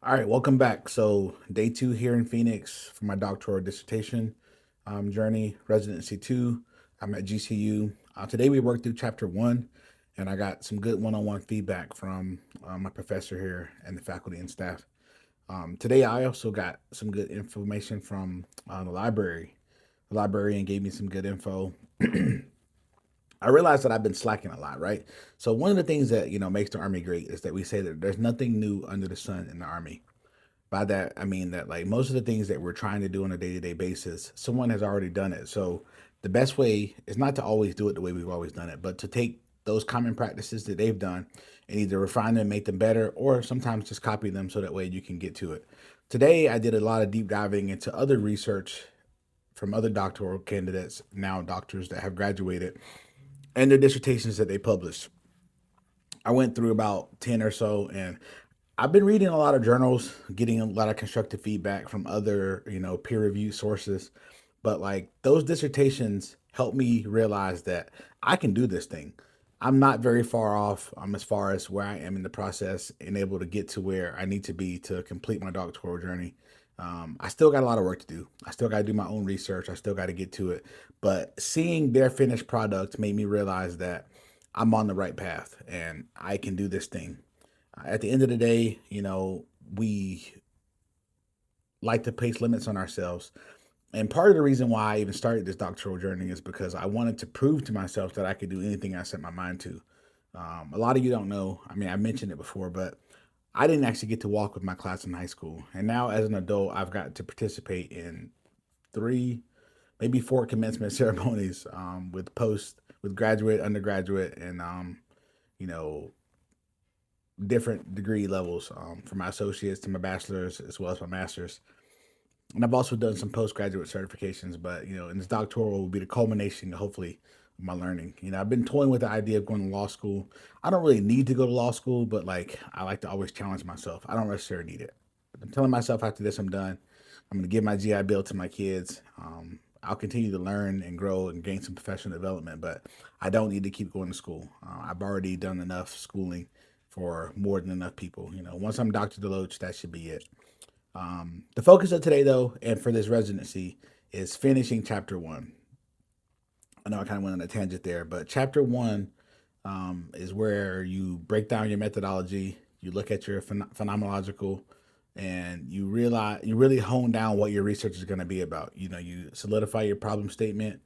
All right, welcome back. So, day two here in Phoenix for my doctoral dissertation journey, Residency 2. I'm at GCU. Today we worked through chapter 1, and I got some good one on one feedback from my professor here and the faculty and staff. Today I also got some good information from the library. The librarian gave me some good info. I realized that I've been slacking a lot, right? So one of the things that makes the Army great is that we say that there's nothing new under the sun in the Army. By that, I mean that like most of the things that we're trying to do on a day to day basis, someone has already done it. So the best way is not to always do it the way we've always done it, but to take those common practices that they've done and either refine them, make them better, or sometimes just copy them so that way you can get to it. Today, I did a lot of deep diving into other research from other doctoral candidates, now doctors that have graduated, and their dissertations that they published. I went through about 10 or so, and I've been reading a lot of journals, getting a lot of constructive feedback from other, peer reviewed sources. But like those dissertations helped me realize that I can do this thing. I'm not very far off as far as where I am in the process and able to get to where I need to be to complete my doctoral journey. I still got a lot of work to do. I still got to do my own research. I still got to get to it. But seeing their finished product made me realize that I'm on the right path and I can do this thing. At the end of the day, we like to place limits on ourselves. And part of the reason why I even started this doctoral journey is because I wanted to prove to myself that I could do anything I set my mind to. A lot of you don't know. I mean, I mentioned it before, but I didn't actually get to walk with my class in high school. And now, as an adult, I've got to participate in three, maybe four commencement ceremonies with graduate, undergraduate, and you know, different degree levels from my associates to my bachelor's as well as my master's. And I've also done some postgraduate certifications, but in this doctoral will be the culmination, hopefully, of my learning. I've been toying with the idea of going to law school. I don't really need to go to law school, but like I like to always challenge myself. I don't necessarily need it. I'm telling myself after this, I'm done. I'm going to give my GI Bill to my kids. I'll continue to learn and grow and gain some professional development, but I don't need to keep going to school. I've already done enough schooling for more than enough people. Once I'm Dr. Deloach, that should be it. The focus of today, though, and for this residency, is finishing chapter 1. I know I kind of went on a tangent there, but chapter 1 is where you break down your methodology, you look at your phenomenological, and you really hone down what your research is going to be about. You solidify your problem statement,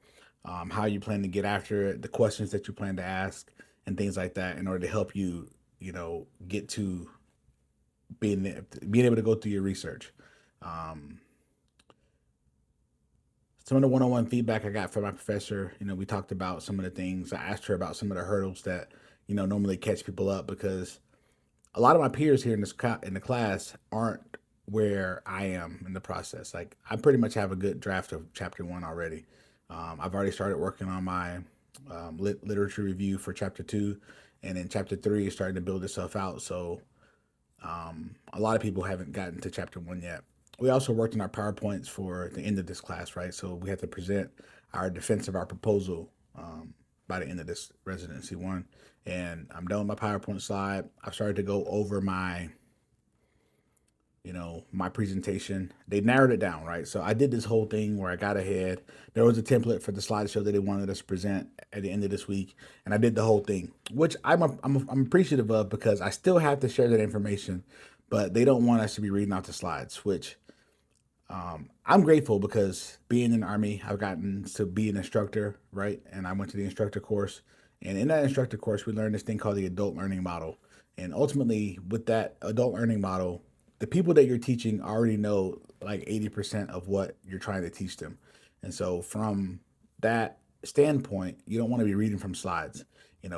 how you plan to get after it, the questions that you plan to ask, and things like that in order to help you, get to being able to go through your research. Um, some of the one-on-one feedback I got from my professor, we talked about some of the things. I asked her about some of the hurdles that normally catch people up because a lot of my peers here in the class aren't where I am in the process. Like I pretty much have a good draft of chapter 1 already. I've already started working on my literature review for chapter 2, and then chapter 3 is starting to build itself out. So a lot of people haven't gotten to chapter 1 yet. We also worked on our PowerPoints for the end of this class, right? So we have to present our defense of our proposal by the end of this residency 1. And I'm done with my PowerPoint slide. I've started to go over my presentation. They narrowed it down, right? So I did this whole thing where I got ahead. There was a template for the slideshow that they wanted us to present at the end of this week, and I did the whole thing, which I'm appreciative of because I still have to share that information, but they don't want us to be reading out the slides, which I'm grateful because being in the Army, I've gotten to be an instructor, right? And I went to the instructor course. And in that instructor course, we learned this thing called the adult learning model. And ultimately, with that adult learning model, the people that you're teaching already know like 80% of what you're trying to teach them. And so, from that standpoint, you don't want to be reading from slides.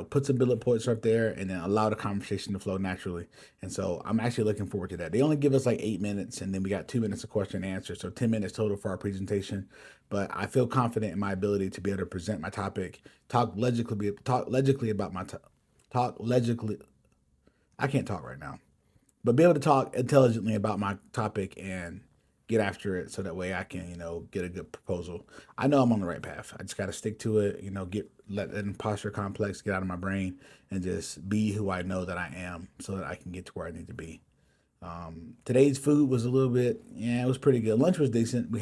Put some bullet points up there and then allow the conversation to flow naturally. And so I'm actually looking forward to that. They only give us like 8 minutes and then we got 2 minutes of question and answer. So 10 minutes total for our presentation. But I feel confident in my ability to be able to present my topic, talk logically about talk logically. I can't talk right now, but be able to talk intelligently about my topic and get after it so that way I can, get a good proposal. I know I'm on the right path. I just got to stick to it, let that imposter complex get out of my brain and just be who I know that I am so that I can get to where I need to be. Today's food was a little bit, yeah, it was pretty good. Lunch was decent.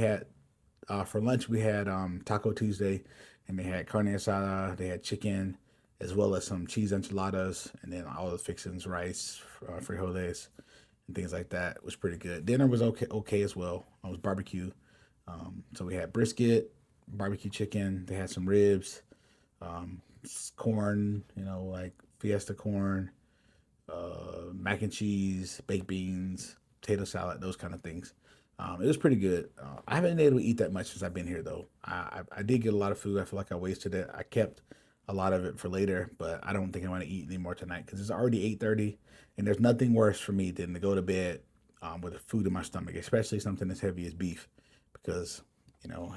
For lunch, we had Taco Tuesday, and they had carne asada, they had chicken, as well as some cheese enchiladas, and then all the fixings, rice, frijoles, and things like that. It was pretty good. Dinner was okay as well. It was barbecue. So we had brisket, barbecue chicken. They had some ribs, corn, like Fiesta corn, mac and cheese, baked beans, potato salad, those kind of things. It was pretty good. I haven't been able to eat that much since I've been here, though. I did get a lot of food. I feel like I wasted it. I kept a lot of it for later, but I don't think I want to eat anymore tonight because it's already 8:30, and there's nothing worse for me than to go to bed with food in my stomach, especially something as heavy as beef, because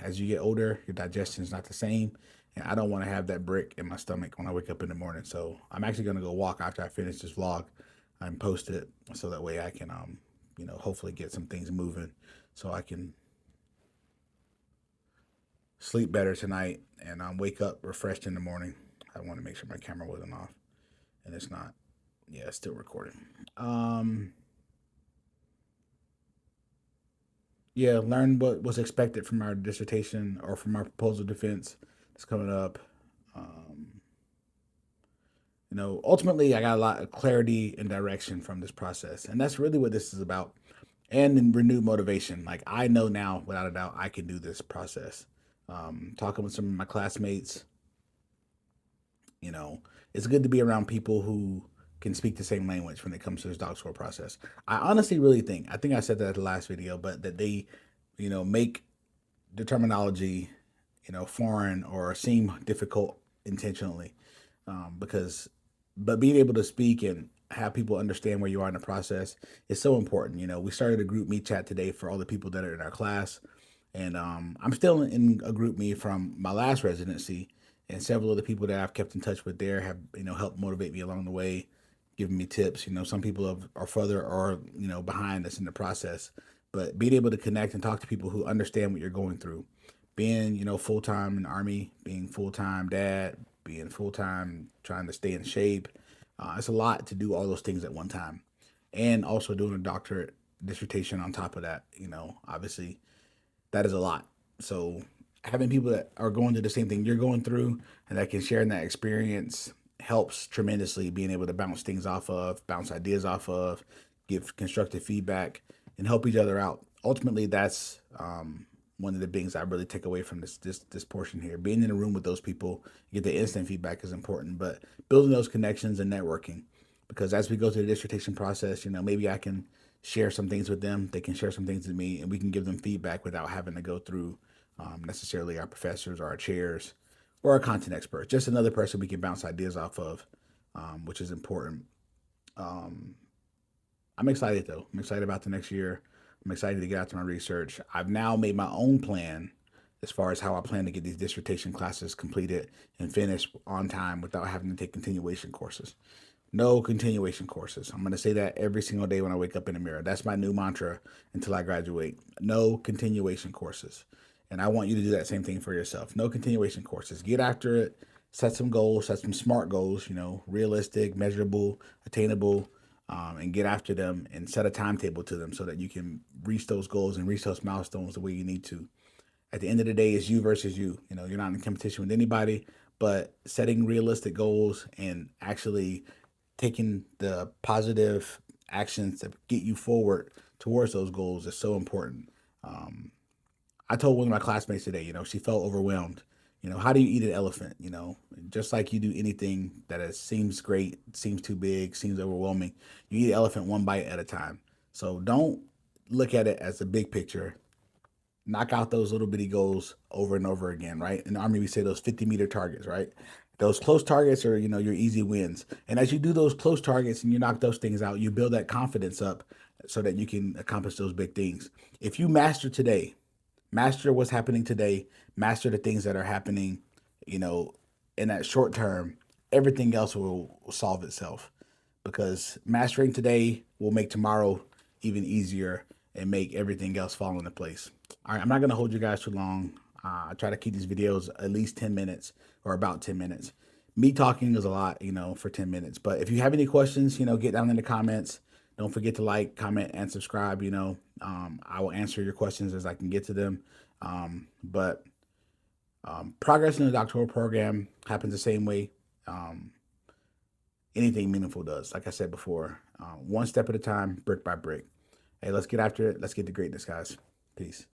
as you get older, your digestion is not the same, and I don't want to have that brick in my stomach when I wake up in the morning. So I'm actually gonna go walk after I finish this vlog and post it, so that way I can hopefully get some things moving, so I can sleep better tonight and wake up refreshed in the morning. I want to make sure my camera wasn't off, and it's not. Yeah, it's still recording. Um, yeah, learn what was expected from our dissertation or from our proposal defense that's coming up. Um, ultimately, I got a lot of clarity and direction from this process, and that's really what this is about. And then renewed motivation. Like, I know now, without a doubt, I can do this process. Talking with some of my classmates, you know, it's good to be around people who can speak the same language when it comes to this doctoral process. I honestly really I think I said that at the last video, but that they, make the terminology, foreign or seem difficult intentionally, because, but being able to speak and have people understand where you are in the process is so important. We started a group meet chat today for all the people that are in our class, and I'm still in a group meet from my last residency, and several of the people that I've kept in touch with there have helped motivate me along the way, giving me tips. Some people are further or behind us in the process, but being able to connect and talk to people who understand what you're going through, being full time in the army, being full time dad, being full time trying to stay in shape. It's a lot to do all those things at one time, and also doing a doctorate dissertation on top of that. Obviously that is a lot. So having people that are going through the same thing you're going through and that can share in that experience helps tremendously. Being able to bounce things off of, bounce ideas off of, give constructive feedback, and help each other out. Ultimately, that's one of the things I really take away from this portion here. Being in a room with those people, get the instant feedback is important, but building those connections and networking, because as we go through the dissertation process, maybe I can share some things with them, they can share some things with me, and we can give them feedback without having to go through necessarily our professors or our chairs or our content experts. Just another person we can bounce ideas off of, which is important. Um, I'm excited though. I'm excited about the next year. I'm excited to get out to my research. I've now made my own plan as far as how I plan to get these dissertation classes completed and finished on time without having to take continuation courses. No continuation courses. I'm going to say that every single day when I wake up in the mirror. That's my new mantra until I graduate. No continuation courses. And I want you to do that same thing for yourself. No continuation courses. Get after it. Set some goals. Set some smart goals, realistic, measurable, attainable, and get after them and set a timetable to them so that you can reach those goals and reach those milestones the way you need to. At the end of the day, it's you versus you. You're not in competition with anybody, but setting realistic goals and actually taking the positive actions that get you forward towards those goals is so important. I told one of my classmates today, she felt overwhelmed. How do you eat an elephant? Just like you do anything seems great, seems too big, seems overwhelming, you eat an elephant one bite at a time. So don't look at it as a big picture. Knock out those little bitty goals over and over again, right? In the army, we say those 50-meter targets, right? Those close targets are, your easy wins. And as you do those close targets and you knock those things out, you build that confidence up so that you can accomplish those big things. If you master today, master what's happening today, master the things that are happening, you know, in that short term, everything else will solve itself, because mastering today will make tomorrow even easier and make everything else fall into place. All right, I'm not going to hold you guys too long. I try to keep these videos at least 10 minutes or about 10 minutes. Me talking is a lot, for 10 minutes. But if you have any questions, get down in the comments. Don't forget to like, comment, and subscribe. I will answer your questions as I can get to them. But progress in the doctoral program happens the same way anything meaningful does. Like I said before, one step at a time, brick by brick. Hey, let's get after it. Let's get to greatness, guys. Peace.